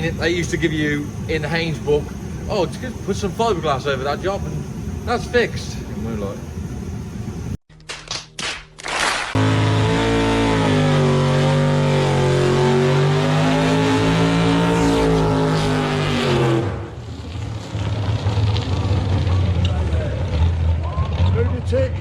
They used to give you in the Haynes book, oh, just put some fiberglass over that job and that's fixed. And we're like, lunatic.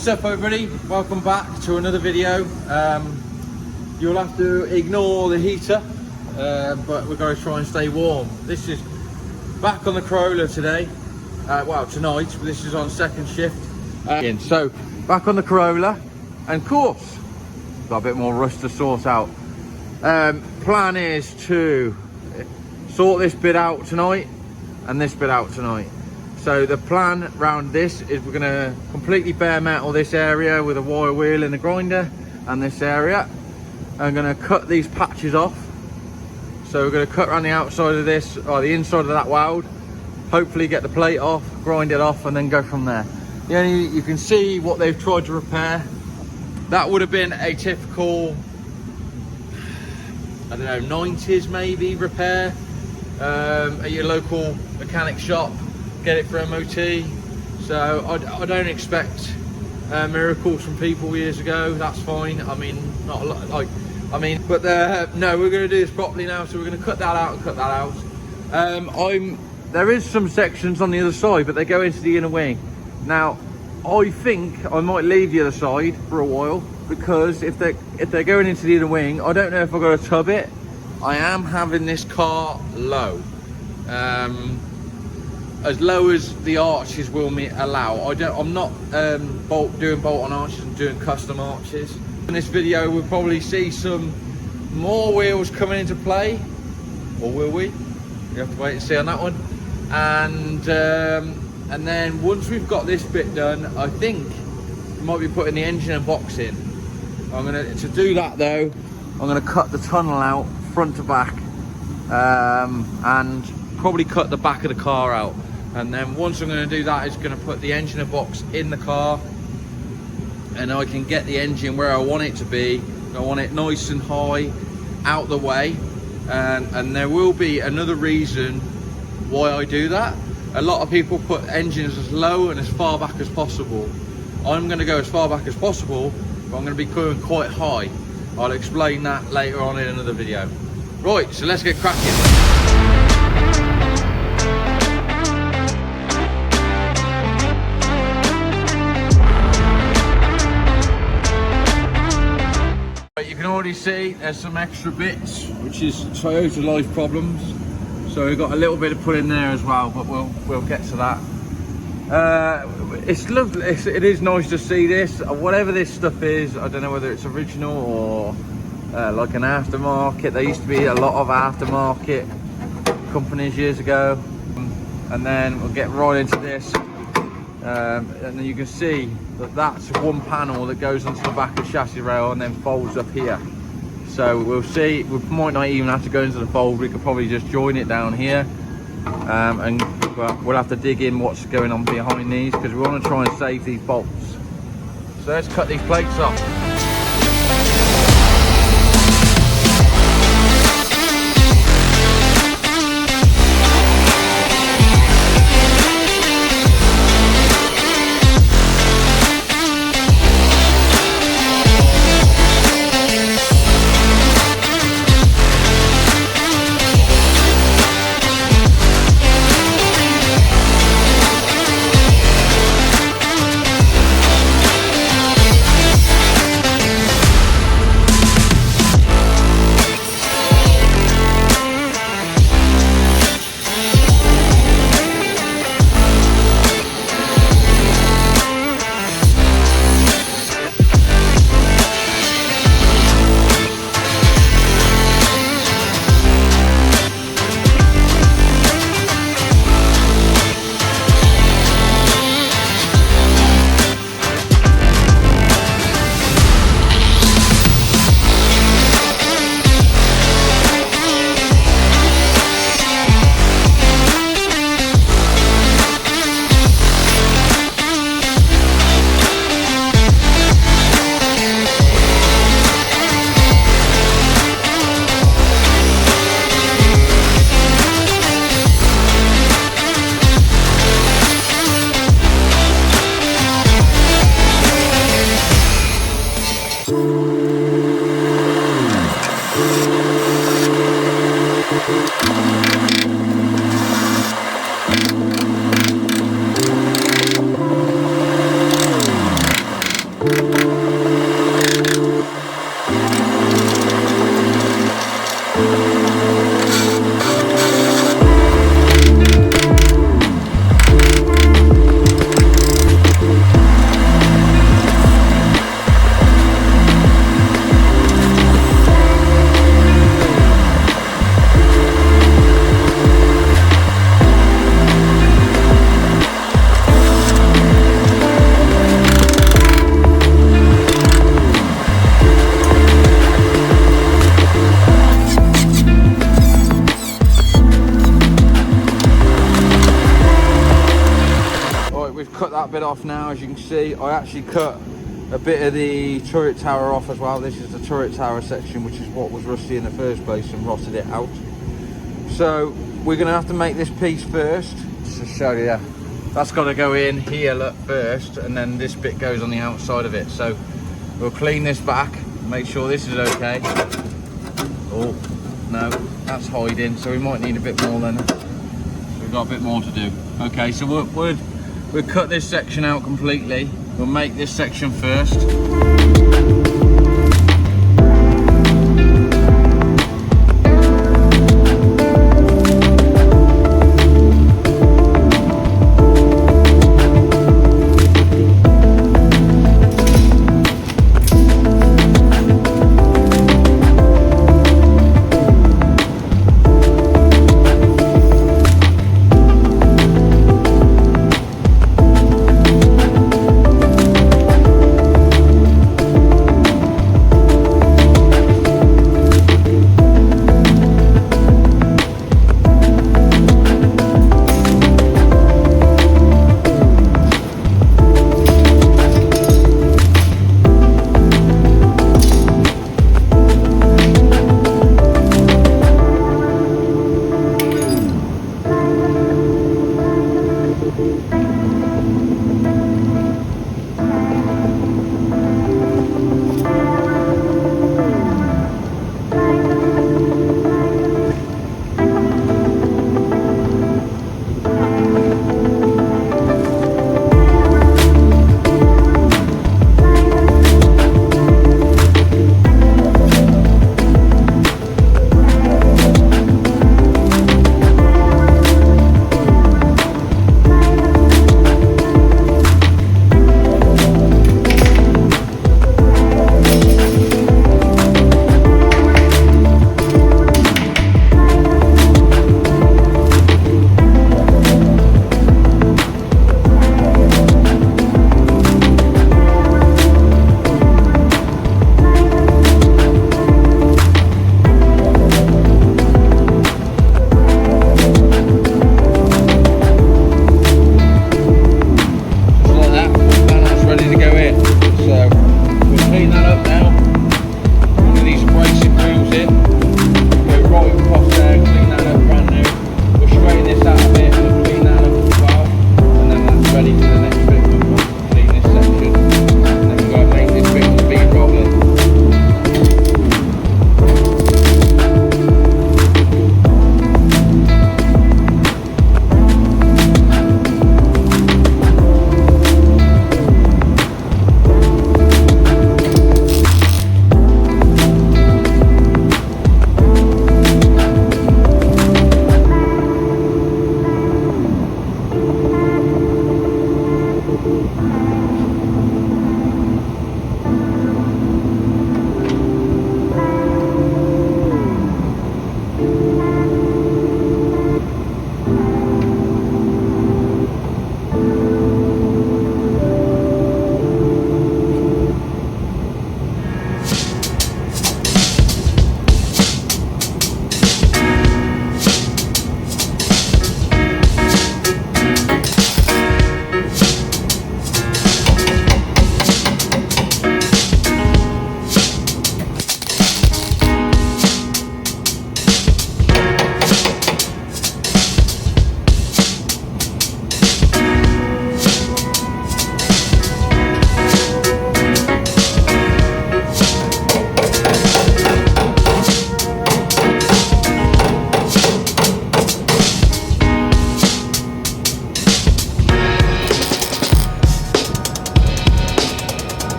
what's up everybody, welcome back to another video. You'll have to ignore the heater, but we're going to try and stay warm. This is back on the Corolla today, well tonight, but this is on second shift. So back on the Corolla, and of course got a bit more rust to sort out. Plan is to sort this bit out tonight and this bit out tonight. So the plan around this is we're going to completely bare metal this area with a wire wheel and a grinder, and this area. I'm going to cut these patches off. So we're going to cut around the outside of this, or the inside of that weld, hopefully get the plate off, grind it off, and then go from there. You can see what they've tried to repair. That would have been a typical, I don't know, 90s maybe repair at your local mechanic shop. Get it for MOT. So I don't expect miracles from people years ago. That's fine. I mean, not a lot, like, I mean, but no, we're going to do this properly now. So we're going to cut that out and cut that out. There is some sections on the other side, but they go into the inner wing. Now I think I might leave the other side for a while, because if they're going into the inner wing, I don't know if I've got to tub it. I am having this car low, as low as the arches will allow. I'm not doing bolt-on arches, I'm doing custom arches. In this video we'll probably see some more wheels coming into play, or will we? We have to wait and see on that one. And then once we've got this bit done, I think we might be putting the engine and box in. To do that though, I'm gonna cut the tunnel out front to back, and probably cut the back of the car out. And then once I'm going to do that, is going to put the engine and box in the car, and I can get the engine where I want it to be. I want it nice and high, out the way. And there will be another reason why I do that. A lot of people put engines as low and as far back as possible. I'm going to go as far back as possible, but I'm going to be going quite high. I'll explain that later on in another video. Right, so let's get cracking. You can already see there's some extra bits, which is Toyota life problems. So we've got a little bit of put in there as well, but we'll get to that. It's lovely. It is nice to see this. Whatever this stuff is, I don't know whether it's original or like an aftermarket. There used to be a lot of aftermarket companies years ago. And then we'll get right into this. And then you can see that that's one panel that goes onto the back of the chassis rail and then folds up here. So we'll see, we might not even have to go into the fold, we could probably just join it down here, and we'll have to dig in what's going on behind these, because we want to try and save these bolts. So let's cut these plates off. Cut that bit off now. As you can see, I actually cut a bit of the turret tower off as well. This is the turret tower section, which is what was rusty in the first place and rotted it out. So we're gonna have to make this piece first. Just to show you, that's got to go in here, look, first, and then this bit goes on the outside of it. So we'll clean this back, make sure this is okay. Oh no, that's hiding, so we might need a bit more then. So we've got a bit more to do. Okay, so we'll cut this section out completely. We'll make this section first.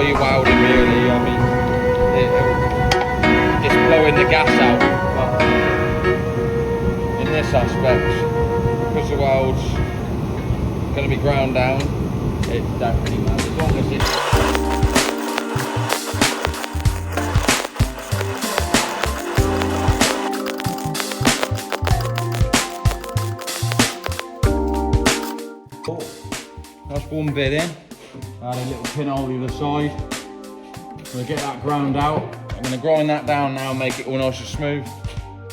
you're welding really. I mean, it's blowing the gas out. But in this aspect, because the weld's going to be ground down, it don't really matter as long as it's. That's one bit in. Add a little pinhole either side. I'm going to get that ground out. I'm going to grind that down now, make it all nice and smooth.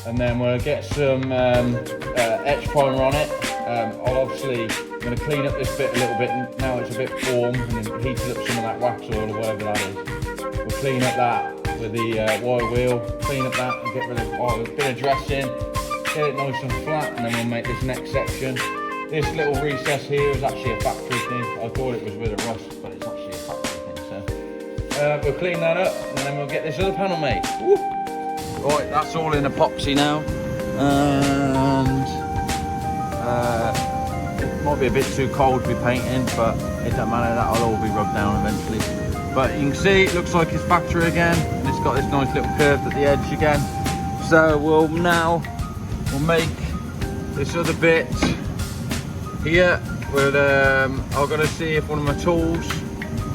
And then we'll get some etch primer on it. I'm going to clean up this bit a little bit. Now it's a bit warm, and then heat up some of that wax oil or whatever that is. We'll clean up that with the wire wheel, clean up that and get rid of a bit of dressing, get it nice and flat, and then we'll make this next section. This little recess here is actually a factory thing. I thought it was with a rust, but it's actually a factory thing. So we'll clean that up and then we'll get this other panel made. Woo! Right, that's all in epoxy now. And it might be a bit too cold to be painting, but it don't matter, that'll all be rubbed down eventually. But you can see it looks like it's factory again, and it's got this nice little curve at the edge again. So we'll make this other bit here. I'm going to see if one of my tools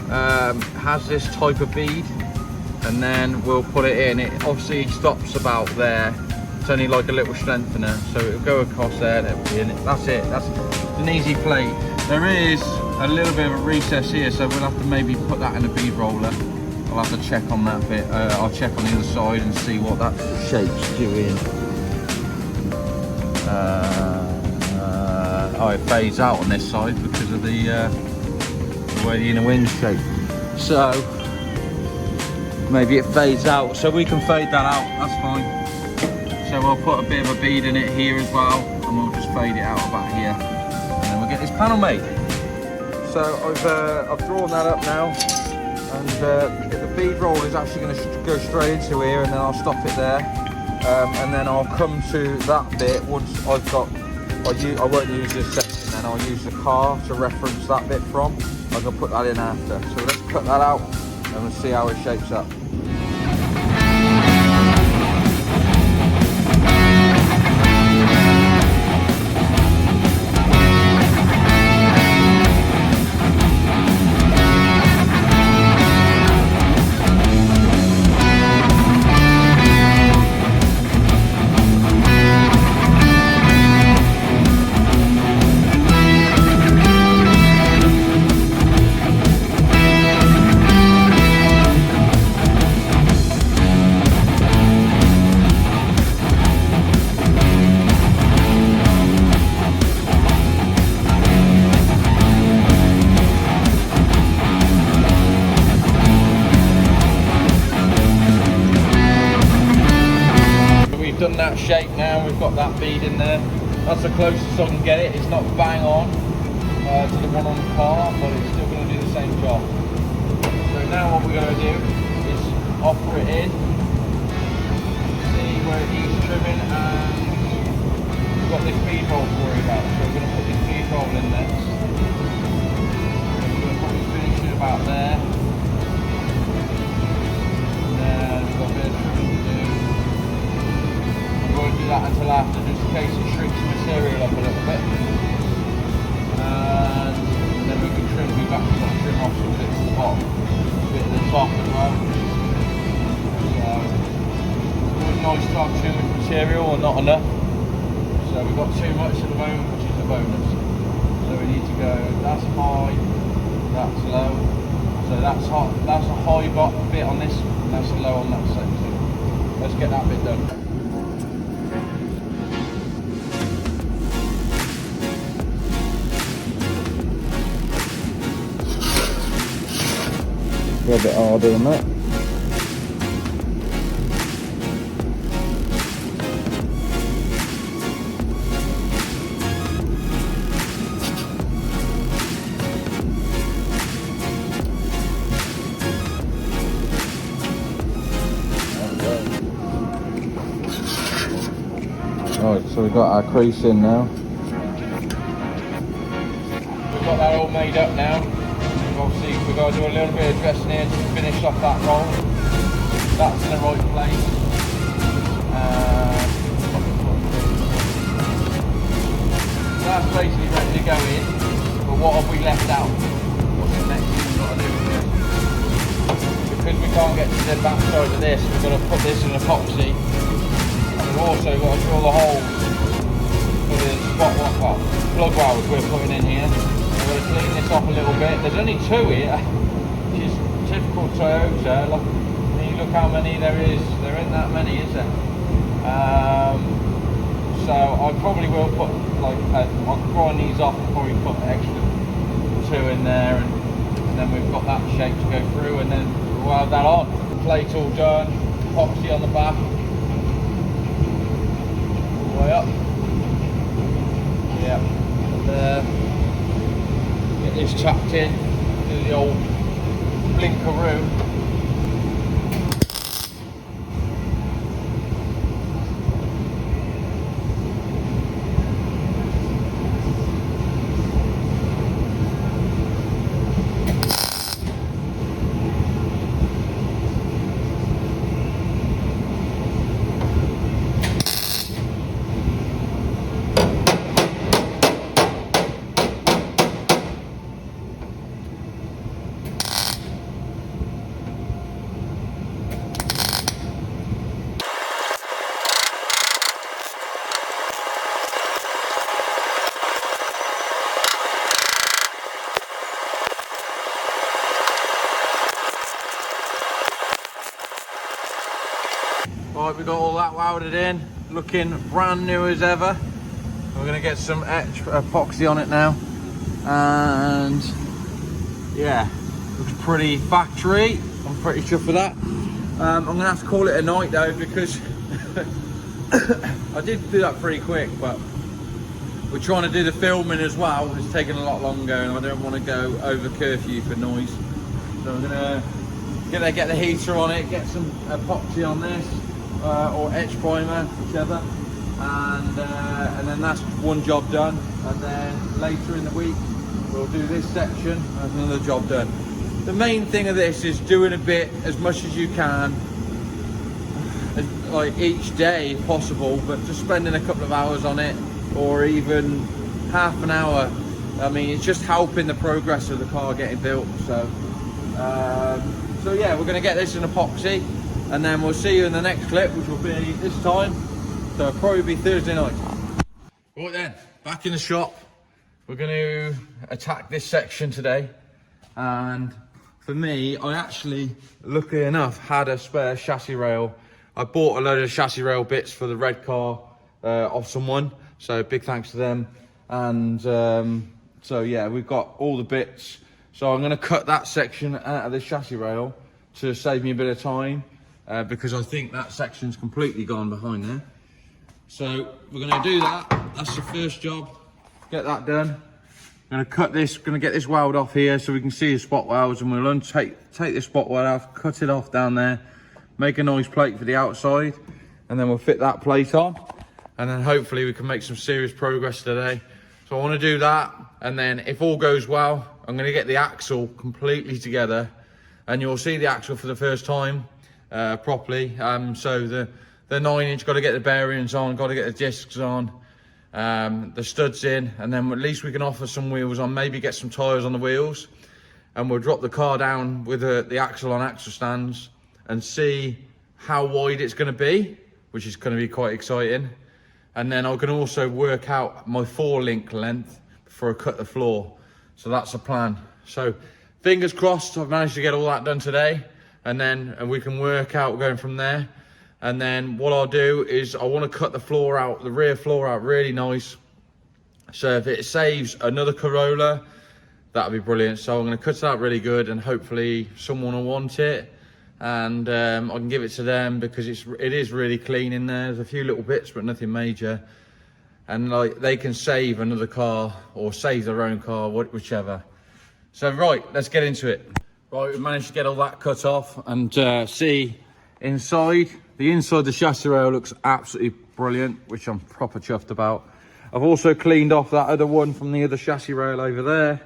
has this type of bead, and then we'll put it in. It obviously stops about there. It's only like a little strengthener, so it'll go across there. That'll be in it. That's it. That's an easy plate. There is a little bit of a recess here, so we'll have to maybe put that in a bead roller. I'll have to check on that bit. I'll check on the other side and see what that shape's doing. Oh, it fades out on this side because of the way the inner wing's shaped. So maybe it fades out, so we can fade that out, that's fine. So we'll put a bit of a bead in it here as well, and we'll just fade it out about here, and then we'll get this panel made. So I've drawn that up now, and the bead roll is actually going to go straight into here, and then I'll stop it there, and then I'll come to that bit once I've got. I won't use this section, then I'll use the car to reference that bit from. I'm going to put that in after. So let's cut that out and we'll see how it shapes up. Done that shape now, we've got that bead in there. That's the closest I can get it. It's not bang on to the one on the car, but it's still going to do the same job. So now what we're going to do is offer it in, see where it needs trimming, and we've got this bead roll to worry about. So we're going to put this bead roll in there. We're going to probably finish it about there. And then we've got a bit of trimming to do. I won't do that until after, just in case it shrinks the material up a little bit. And then we can trim off some bits at the bottom, a bit at the top as well. So it's always nice to have too much material or not enough. So we've got too much at the moment, which is a bonus. So we need to go, that's high, that's low. So that's a high bit on this, and that's a low on that section. Let's get that bit done. A bit harder than that. Right, so we've got our crease in now. We've got that all made up now. We've obviously we've got to do a little bit of dressing here to finish off that roll. That's in the right place. So that's basically ready to go in. But what have we left out? What's the next thing we've got to do with this? Because we can't get to the back side of this, we're going to put this in epoxy. And we've also got to drill the holes for the plug welds we're putting in here. We're going to clean this off a little bit. There's only 2 here, which is typical Toyota. Look, look how many there is. There ain't that many, is there? So I probably will put, like, I'll grind these off and probably put an extra 2 in there, and then we've got that shape to go through, and then we'll have that on. Plate all done, epoxy on the back, all the way up. Yeah, and, get this tapped in, do the old blinkeroo. Right, we got all that welded in, looking brand new as ever. We're going to get some epoxy on it now, and yeah, looks pretty factory. I'm pretty sure for that. I'm going to have to call it a night though, because I did do that pretty quick, but we're trying to do the filming as well. It's taking a lot longer, and I don't want to go over curfew for noise. So I'm going to get the heater on it, get some epoxy on this. Or etch primer, whichever, and then that's one job done, and then later in the week we'll do this section, that's another job done. The main thing of this is doing a bit as much as you can, like each day if possible, but just spending a couple of hours on it, or even half an hour. I mean, it's just helping the progress of the car getting built. So yeah, we're going to get this in epoxy, and then we'll see you in the next clip, which will be this time, so it'll probably be Thursday night. Right then, back in the shop. We're going to attack this section today, and for me, I actually, luckily enough, had a spare chassis rail. I bought a load of chassis rail bits for the red car off someone, so big thanks to them. And so yeah, we've got all the bits, so I'm going to cut that section out of the chassis rail to save me a bit of time. Because I think that section's completely gone behind there. So we're going to do that. That's the first job. Get that done. I'm going to cut this, going to get this weld off here so we can see the spot welds, and we'll take this spot weld off, cut it off down there, make a nice plate for the outside, and then we'll fit that plate on, and then hopefully we can make some serious progress today. So I want to do that, and then if all goes well, I'm going to get the axle completely together, and you'll see the axle for the first time properly. So the 9-inch, got to get the bearings on, got to get the discs on, the studs in, and then at least we can offer some wheels on, maybe get some tyres on the wheels, and we'll drop the car down with the axle on axle stands and see how wide it's going to be, which is going to be quite exciting. And then I can also work out my 4-link length before I cut the floor. So that's the plan. So fingers crossed I've managed to get all that done today, and we can work out going from there. And then what I'll do is I want to cut the floor out, the rear floor out really nice. So if it saves another Corolla, that'd be brilliant. So I'm going to cut it out really good, and hopefully someone will want it, and I can give it to them, because it is really clean in there. There's a few little bits, but nothing major. And like, they can save another car or save their own car, whichever. So right, let's get into it. Right, we managed to get all that cut off, and see inside. The inside of the chassis rail looks absolutely brilliant, which I'm proper chuffed about. I've also cleaned off that other one from the other chassis rail over there.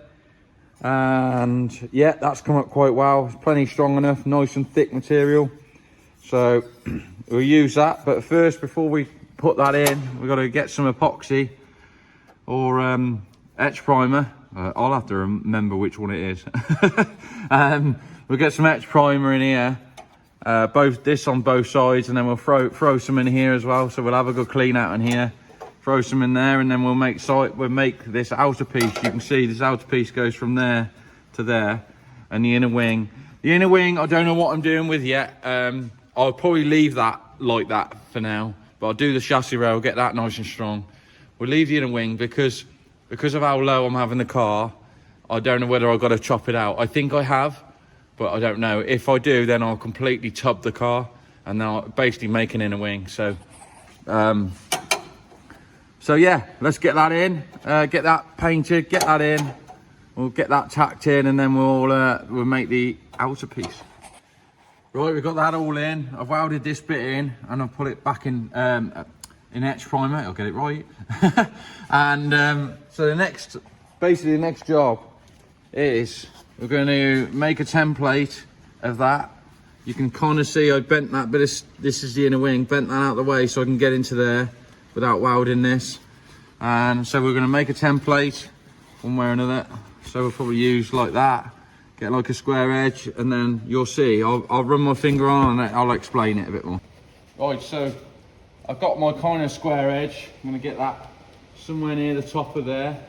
And yeah, that's come up quite well. It's plenty strong enough, nice and thick material. So we'll use that. But first, before we put that in, we've got to get some epoxy or etch primer. I'll have to remember which one it is. We'll get some etch primer in here, this on both sides, and then we'll throw some in here as well. So we'll have a good clean out in here, throw some in there, and then we'll make this outer piece. You can see this outer piece goes from there to there, and the inner wing. The inner wing, I don't know what I'm doing with yet. I'll probably leave that like that for now, but I'll do the chassis rail, get that nice and strong. We'll leave the inner wing because of how low I'm having the car. I don't know whether I've got to chop it out. I think I have, but I don't know. If I do, then I'll completely tub the car and then I'll basically make an inner wing. So yeah, let's get that in, get that painted, get that in. We'll get that tacked in, and then we'll make the outer piece. Right, we've got that all in. I've welded this bit in, and I've put it back in etch primer. I'll get it right. And so the next job is we're going to make a template of that. You can kind of see I bent that, but this is the inner wing. Bent that out of the way so I can get into there without welding this. And so we're going to make a template one way or another. So we'll probably use like that. Get like a square edge, and then you'll see. I'll run my finger on and I'll explain it a bit more. Right, so I've got my kind of square edge. I'm going to get that somewhere near the top of there.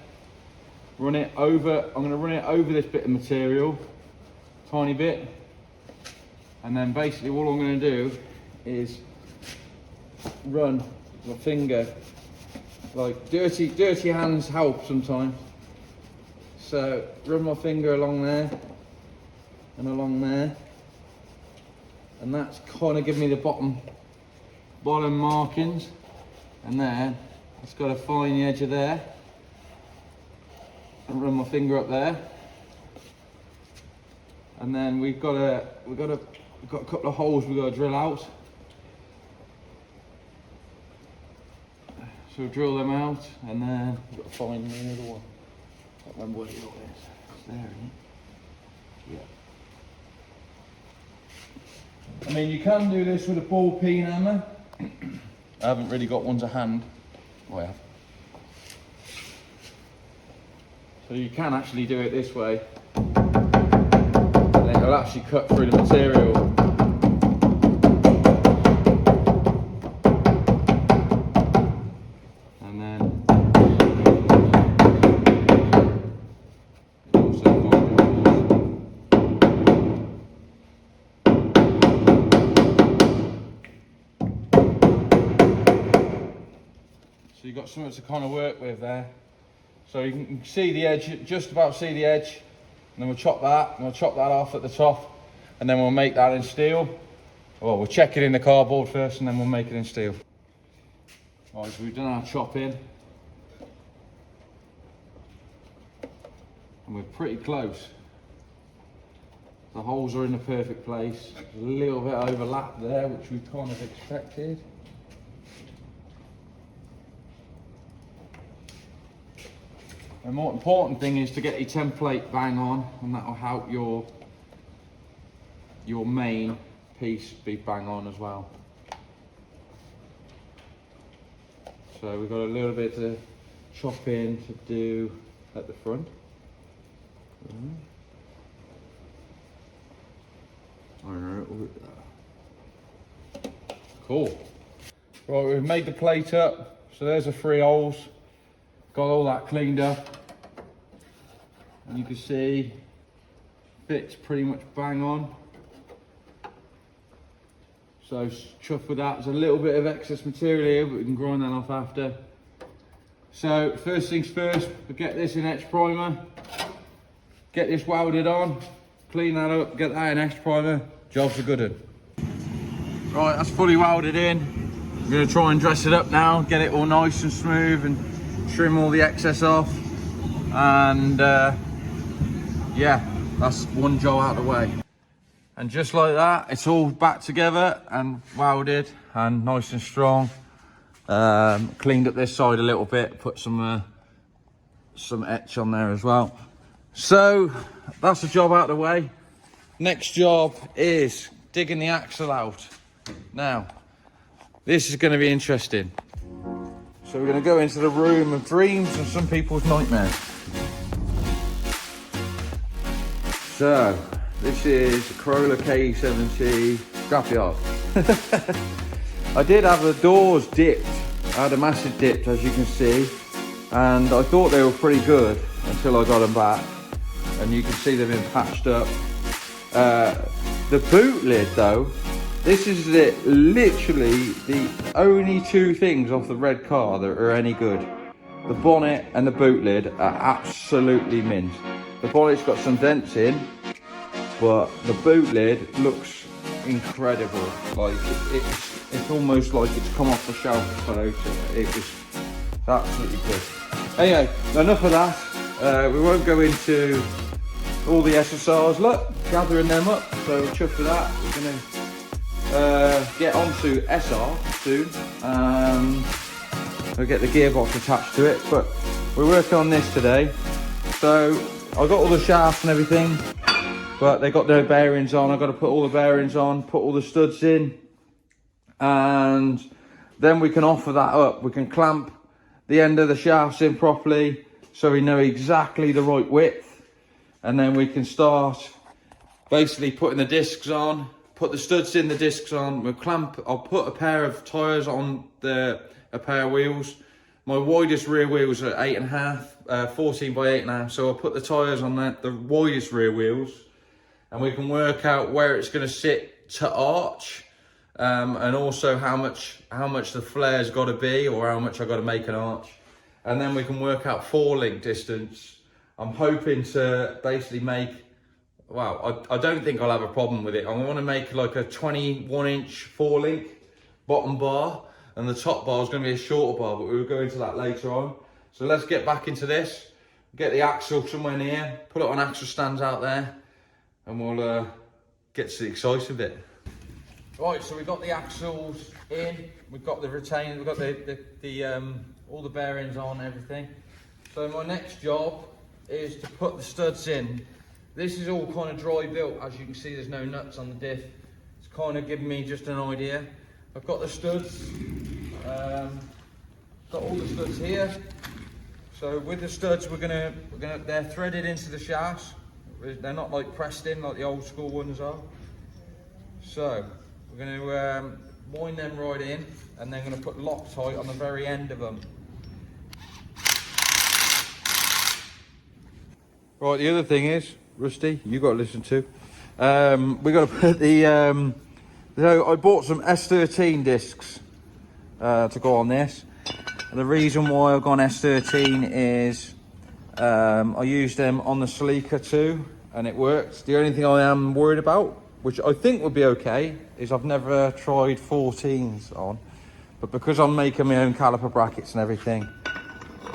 Run it over. I'm going to run it over this bit of material, tiny bit, and then basically all I'm going to do is run my finger. Like dirty hands help sometimes. So run my finger along there and along there, and that's kind of giving me the bottom markings, and then it's got to find the edge of there and run my finger up there, and then we've got a couple of holes we've got to drill out. So we'll drill them out, and then we've got to find the other one. I can't remember what it is. It's there, isn't it? Yeah. I mean, you can do this with a ball peen hammer. I haven't really got one to hand. Oh, I have. So you can actually do it this way. And it'll actually cut through the material. So you've got something to kind of work with there. So you can see the edge, just about see the edge. And then we'll chop that, and we'll chop that off at the top. And then we'll make that in steel. Well, we'll check it in the cardboard first, and then we'll make it in steel. Right, so we've done our chopping. And we're pretty close. The holes are in the perfect place. There's a little bit of overlap there, which we kind of expected. The more important thing is to get your template bang on, and that'll help your main piece be bang on as well. So we've got a little bit to chop in to do at the front. Cool. Right, we've made the plate up. So there's the 3 holes. Got all that cleaned up. And you can see fits pretty much bang on. So chuffed with that. There's a little bit of excess material here, but we can grind that off after. So first things first, we'll get this in etch primer. Get this welded on, clean that up, get that in etch primer. Job's a good one. Right, that's fully welded in. I'm gonna try and dress it up now, get it all nice and smooth and trim all the excess off. And yeah, that's one job out of the way. And just like that, it's all back together and welded and nice and strong. Cleaned up this side a little bit, put some etch on there as well. So that's the job out of the way. Next job is digging the axle out. Now, this is going to be interesting. So we're going to go into the room of dreams and some people's nightmares. So, this is a Corolla KE70 scrapyard. I did have the doors dipped. I had a massive dip, as you can see, and I thought they were pretty good until I got them back, and you can see they've been patched up. The boot lid though, this is literally the only two things off the red car that are any good. The bonnet and the boot lid are absolutely mint. The bonnet's got some dents in, but the boot lid looks incredible. Like it's almost like it's come off the shelf. So it was absolutely good. Anyway, enough of that. We won't go into all the SSRs. Look, gathering them up. So chuffed for that. We're gonna get onto SR soon. We'll get the gearbox attached to it, but we're working on this today. So I got all the shafts and everything, but they got no bearings on. I've got to put all the bearings on, put all the studs in, and then we can offer that up. We can clamp the end of the shafts in properly so we know exactly the right width, and then we can start basically putting the discs on, put the studs in, the discs on. We'll clamp. I'll put a pair of tyres on a pair of wheels. My widest rear wheels are 8.5, 14 by 8.5. So I'll put the tyres on the widest rear wheels, and we can work out where it's going to sit to arch, and also how much the flare's got to be, or how much I've got to make an arch, and then we can work out four-link distance. I'm hoping to basically make, well, I don't think I'll have a problem with it. I want to make like a 21-inch four-link bottom bar, and the top bar is going to be a shorter bar, but we'll go into that later on. So let's get back into this, get the axle somewhere near, put it on axle stands out there, and we'll get to the exciting bit. Right, so we've got the axles in, we've got the retainers, we've got the all the bearings on, everything. So my next job is to put the studs in. This is all kind of dry built. As you can see, there's no nuts on the diff. It's kind of giving me just an idea. I've got the studs, got all the studs here. So with the studs, they're threaded into the shafts. They're not like pressed in like the old school ones are. So we're going to wind them right in, and then going to put Loctite on the very end of them. Right, the other thing is, Rusty, you got to listen to. We got to put the. So I bought some S13 discs to go on this. And the reason why I've gone S13 is I used them on the Celica too, and it worked. The only thing I am worried about, which I think would be okay, is I've never tried 14s on, but because I'm making my own caliper brackets and everything,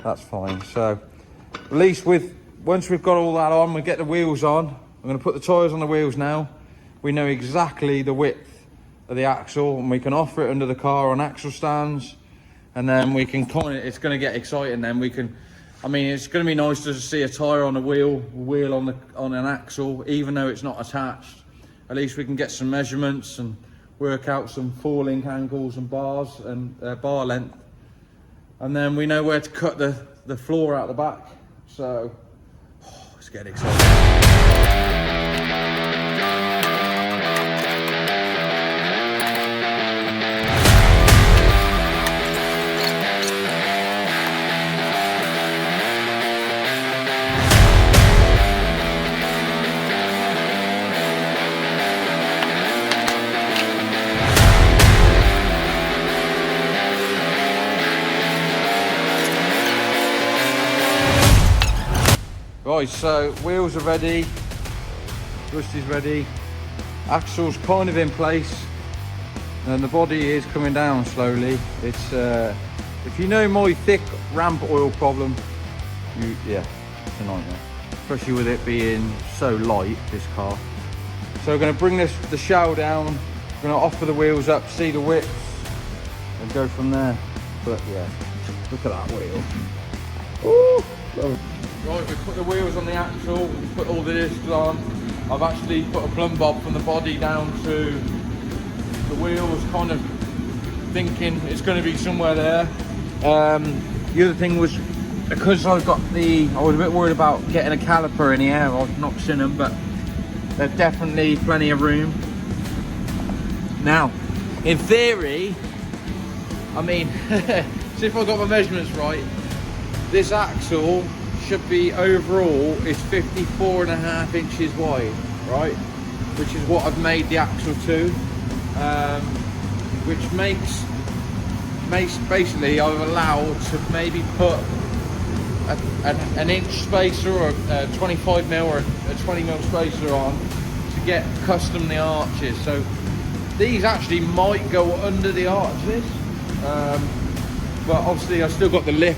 that's fine. So at least once we've got all that on, we get the wheels on. I'm going to put the tyres on the wheels now. We know exactly the width of the axle, and we can offer it under the car on axle stands, and then we can it's going to get exciting. Then we can, I mean, it's going to be nice to see a tyre on a wheel on an axle, even though it's not attached. At least we can get some measurements and work out some four-link angles and bars and bar length, and then we know where to cut the floor out the back. So let's get excited. Right, so wheels are ready, Rusty's ready, axle's kind of in place, and the body is coming down slowly. It's if you know my thick ramp oil problem, yeah, it's a nightmare, especially with it being so light, this car. So we're going to bring the shell down, we're going to offer the wheels up, see the width, and go from there. But yeah, look at that wheel. Ooh, love it. Right, we put the wheels on the axle, we put all the discs on. I've actually put a plumb bob from the body down to the wheels, kind of thinking it's going to be somewhere there. The other thing was, because I was a bit worried about getting a caliper in here. I've not seen them, but there's definitely plenty of room. Now, in theory, I mean, see if I got my measurements right, this axle should be overall is 54.5 inches wide, right? Which is what I've made the axle to, which makes basically I'm allowed to maybe put an inch spacer or a 25 mil or a 20 mil spacer on to get custom the arches. So these actually might go under the arches, but obviously I've still got the lip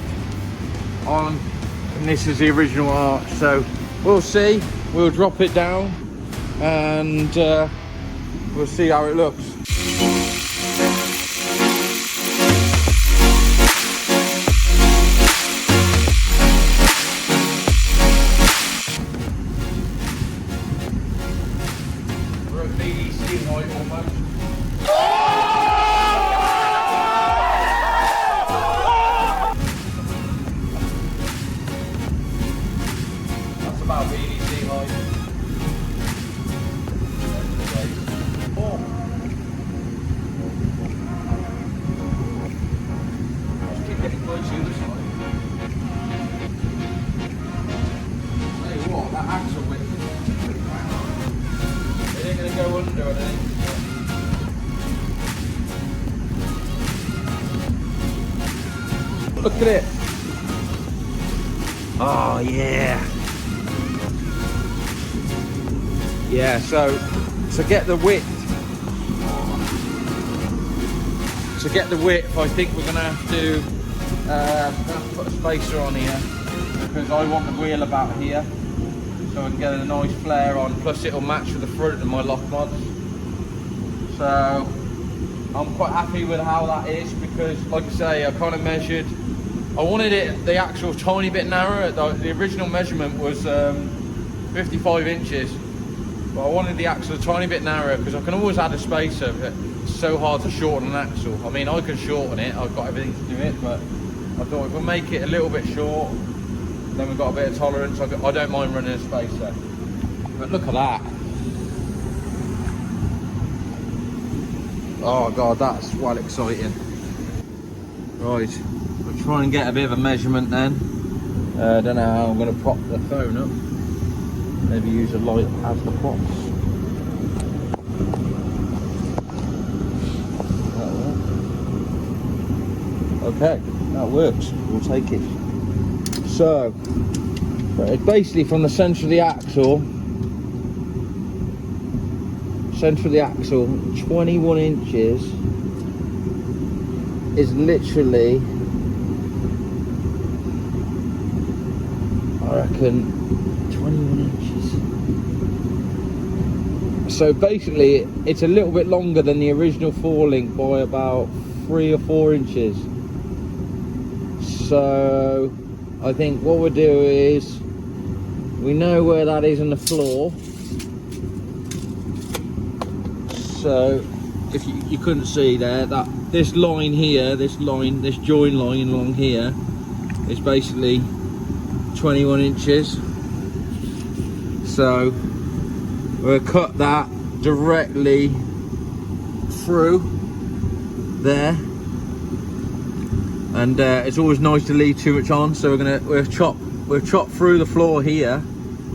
on, and this is the original arch, so we'll see. We'll drop it down and we'll see how it looks. We're at BDC height almost. That's about BDC height. Let's keep getting close to the side. Tell you what, that axle width is pretty bad. It ain't gonna go under, I think. Look at it. Oh yeah. Yeah, so to get the width, I think we're gonna have to put a spacer on here, because I want the wheel about here, so I can get a nice flare on. Plus, it'll match with the front of my lock mods. So I'm quite happy with how that is, because, like I say, I kind of measured. I wanted the axle a tiny bit narrower. The original measurement was 55 inches. But I wanted the axle a tiny bit narrower, because I can always add a spacer, but it's so hard to shorten an axle. I mean, I can shorten it, I've got everything to do it, but I thought if we make it a little bit short, then we've got a bit of tolerance. I don't mind running a spacer. But look at that. Oh God, that's well exciting. Right, I'll try and get a bit of a measurement then. I don't know how I'm going to prop the phone up. Maybe use a light as the props. Okay, that works. We'll take it. So, it's basically from the centre of the axle. 21 inches is literally, I reckon, 21 inches. So basically it's a little bit longer than the original 4-link by about 3 or 4 inches. So I think what we'll do is, we know where that is in the floor. So if you couldn't see there, that this line here, this join line along here is basically 21 inches. So we'll cut that directly through there, and it's always nice to leave too much on, so we'll chop through the floor here,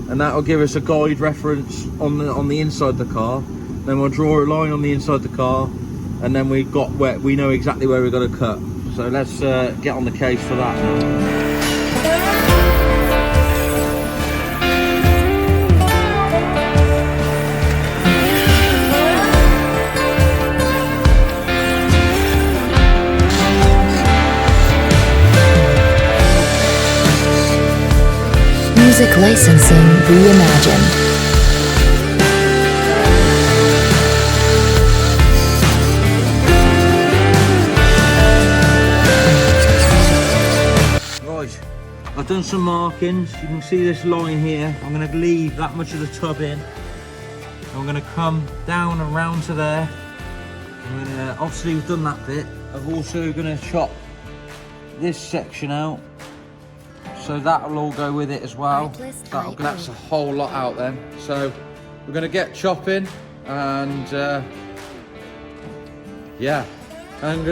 and that will give us a guide reference on the inside of the car. Then we'll draw a line on the inside of the car, and then we know exactly where we're going to cut. So let's get on the case for that now. Music licensing reimagined. Right, I I've done some markings. You can see this line here. I'm going to leave that much of the tub in. I'm going to come down and round to there. I'm going to, obviously we've done that bit. I'm also going to chop this section out. So that'll all go with it as well. That's a whole lot out then. So we're going to get chopping and yeah. I'm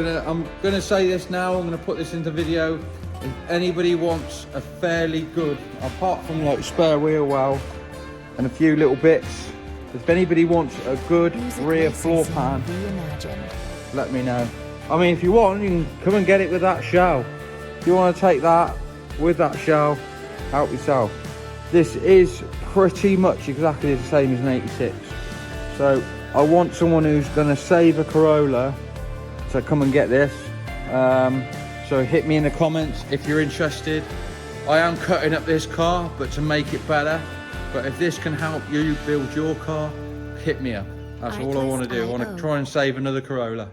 gonna say this now. I'm gonna put this into video. If anybody wants a fairly good, apart from like spare wheel well and a few little bits, if anybody wants a good rear floor pan, let me know. I mean, if you want, you can come and get it with that shell. If you want to take that with that shell, help yourself. This is pretty much exactly the same as an 86. So I want someone who's gonna save a Corolla to come and get this. So hit me in the comments if you're interested. I am cutting up this car, but to make it better. But if this can help you build your car, hit me up. That's all I want to do. I want to try and save another Corolla.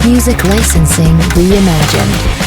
Music licensing reimagined.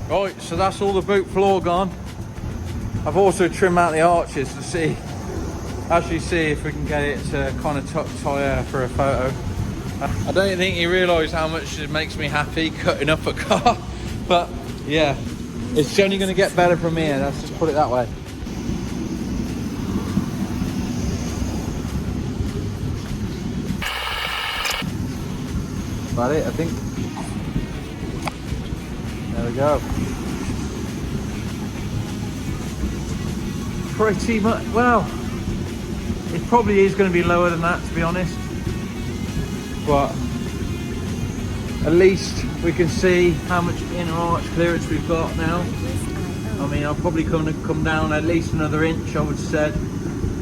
Right, so that's all the boot floor gone. I've also trimmed out the arches to actually see if we can get it to kind of tie for a photo. I don't think you realise how much it makes me happy cutting up a car, but yeah, it's only going to get better from here, let's just put it that way. About it, I think. There we go. Pretty much, well, it probably is going to be lower than that, to be honest. But at least we can see how much inner arch clearance we've got now. I mean, I'll probably come down at least another inch, I would say,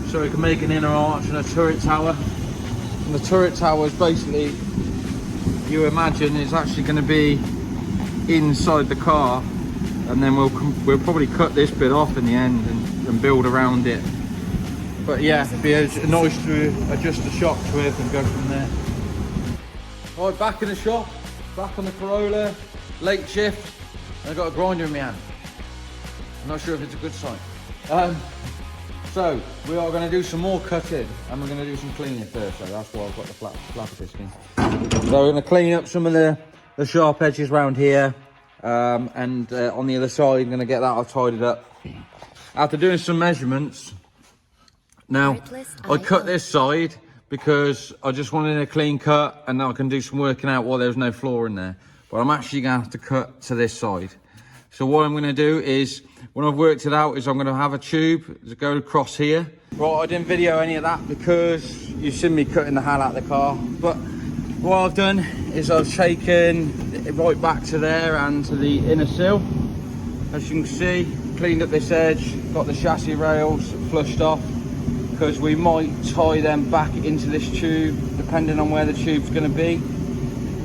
so we can make an inner arch and a turret tower. And the turret tower is basically, you imagine, it's actually going to be inside the car, and then we'll probably cut this bit off in the end and build around it. But yeah, it'd be nice to adjust the shocks with and go from there. Right, back in the shop, back on the Corolla, late shift, and I've got a grinder in my hand. I'm not sure if it's a good sign. So we are going to do some more cutting and we're going to do some cleaning first, so that's why I've got the flapper piston. So we're going to clean up some of the sharp edges around here, and on the other side I'm going to get that all tidied up. After doing some measurements, now I cut this side because I just wanted a clean cut, and now I can do some working out while there's no floor in there. But I'm actually going to have to cut to this side. So what I'm going to do is, when I've worked it out, is I'm going to have a tube to go across here. Right, I didn't video any of that because you've seen me cutting the hell out of the car. But what I've done is I've taken it right back to there and to the inner sill. As you can see, cleaned up this edge, got the chassis rails flushed off, because we might tie them back into this tube depending on where the tube's going to be.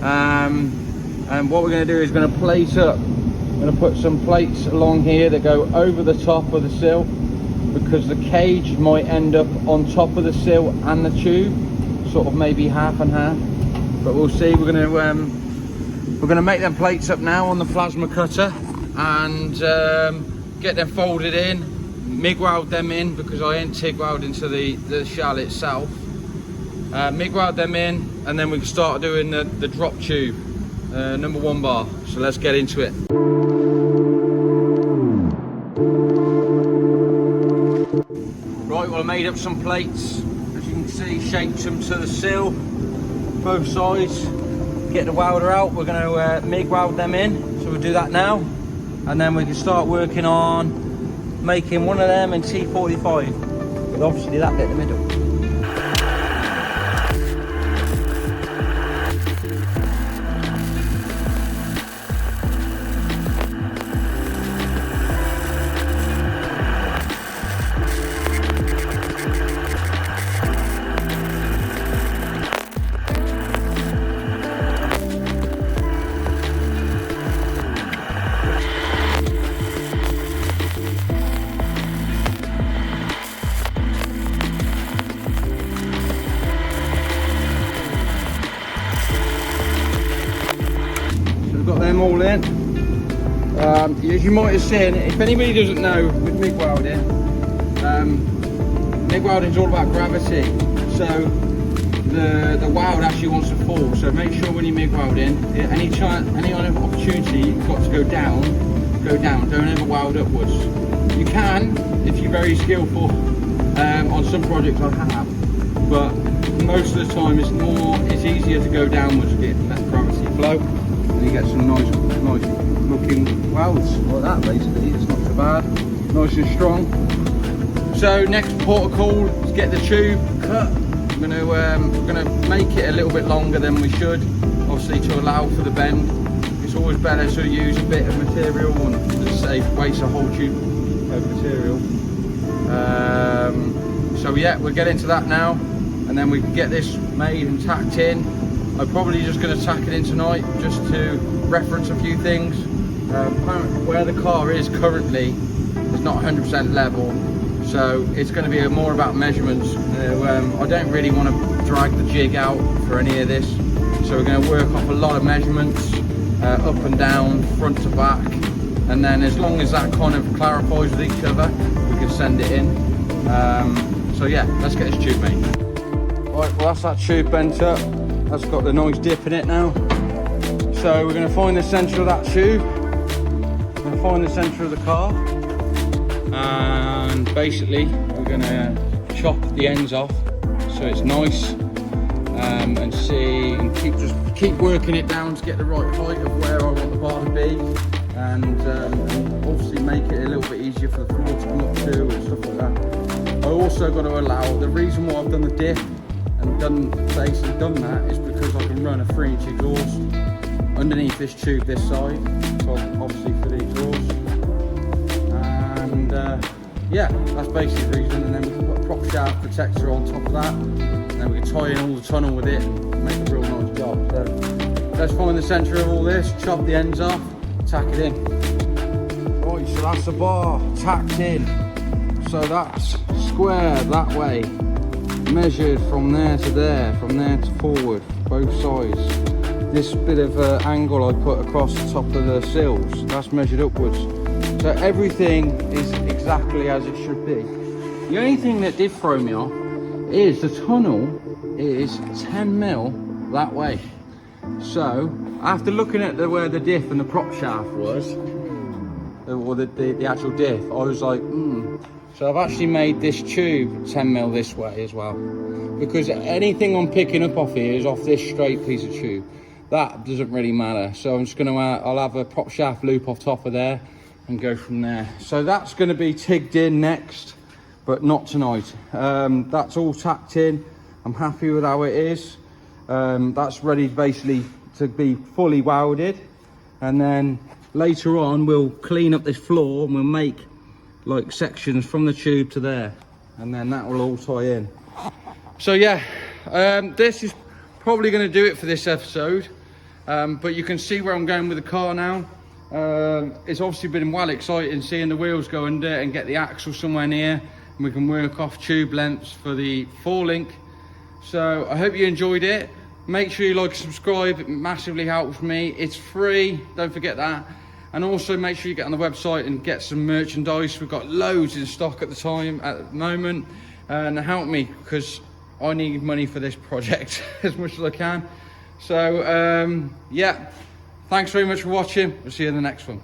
And what we're going to do is going to plate up. I'm going to put some plates along here that go over the top of the sill, because the cage might end up on top of the sill and the tube, sort of maybe half and half. But we'll see. We're going to make them plates up now on the plasma cutter and get them folded in. MIG weld them in, because I ain't TIG weld into the shell itself. MIG weld them in, and then we can start doing the drop tube, number 1 bar. So let's get into it. Right, well, I made up some plates, as you can see, shaped them to the sill, both sides. get the welder out. We're going to MIG weld them in, so we'll do that now, and then we can start working on making one of them in T45, with obviously that bit in the middle. Got them all in. As you might have seen, if anybody doesn't know, with MIG welding, MIG welding is all about gravity. So the weld actually wants to fall. So make sure when you MIG welding, any opportunity you've got to go down, go down. Don't ever weld upwards. You can if you're very skillful. On some projects I have, but most of the time it's easier to go downwards to get that gravity flow. And you get some nice looking welds like that. Basically, it's not so bad, nice and strong. So next protocol is get the tube cut. We're gonna make it a little bit longer than we should, obviously to allow for the bend. It's always better to use a bit of material and just waste a whole tube of material. So yeah, we'll get into that now, and then we can get this made and tacked in. I'm probably just going to tack it in tonight, just to reference a few things. Where the car is currently is not 100% level, so it's going to be more about measurements. I don't really want to drag the jig out for any of this, so we're going to work off a lot of measurements, up and down, front to back, and then as long as that kind of clarifies with each other, we can send it in. So yeah, let's get this tube made. Right, well that's that tube bent up. That's got the nice dip in it now. So we're going to find the centre of that tube. We're going to find the centre of the car, and basically we're going to chop the ends off so it's nice, and see, and keep working it down to get the right height of where I want the bar to be, and obviously make it a little bit easier for the floor to come up to and stuff like that. I also got to allow, the reason why I've done the dip and done that is because I can run a 3-inch exhaust underneath this tube this side, so obviously for the exhaust, and yeah, that's basically the reason. And then we can put a prop shaft protector on top of that, and then we can tie in all the tunnel with it and make a real nice job. So let's find the centre of all this, chop the ends off, tack it in. Right, so that's the bar tacked in, so that's square that way, measured from there to there, from there to forward, both sides. This bit of angle I put across the top of the sills, that's measured upwards. So everything is exactly as it should be. The only thing that did throw me off is the tunnel is 10 mil that way. So after looking at where the diff and the prop shaft was, or the actual diff, I was like, So I've actually made this tube 10 mil this way as well, because anything I'm picking up off here is off this straight piece of tube. That doesn't really matter. So I'm just gonna, I'll have a prop shaft loop off top of there and go from there. So that's gonna be tigged in next, but not tonight. That's all tacked in. I'm happy with how it is. That's ready basically to be fully welded. And then later on, we'll clean up this floor and we'll make like sections from the tube to there. And then that will all tie in. So yeah, this is probably gonna do it for this episode. But you can see where I'm going with the car now. It's obviously been well exciting seeing the wheels go under and get the axle somewhere near, and we can work off tube lengths for the 4-link. So I hope you enjoyed it. Make sure you like and subscribe, it massively helps me. It's free, don't forget that. And also make sure you get on the website and get some merchandise. We've got loads in stock at the moment, and help me because I need money for this project as much as I can. So yeah, thanks very much for watching. We'll see you in the next one.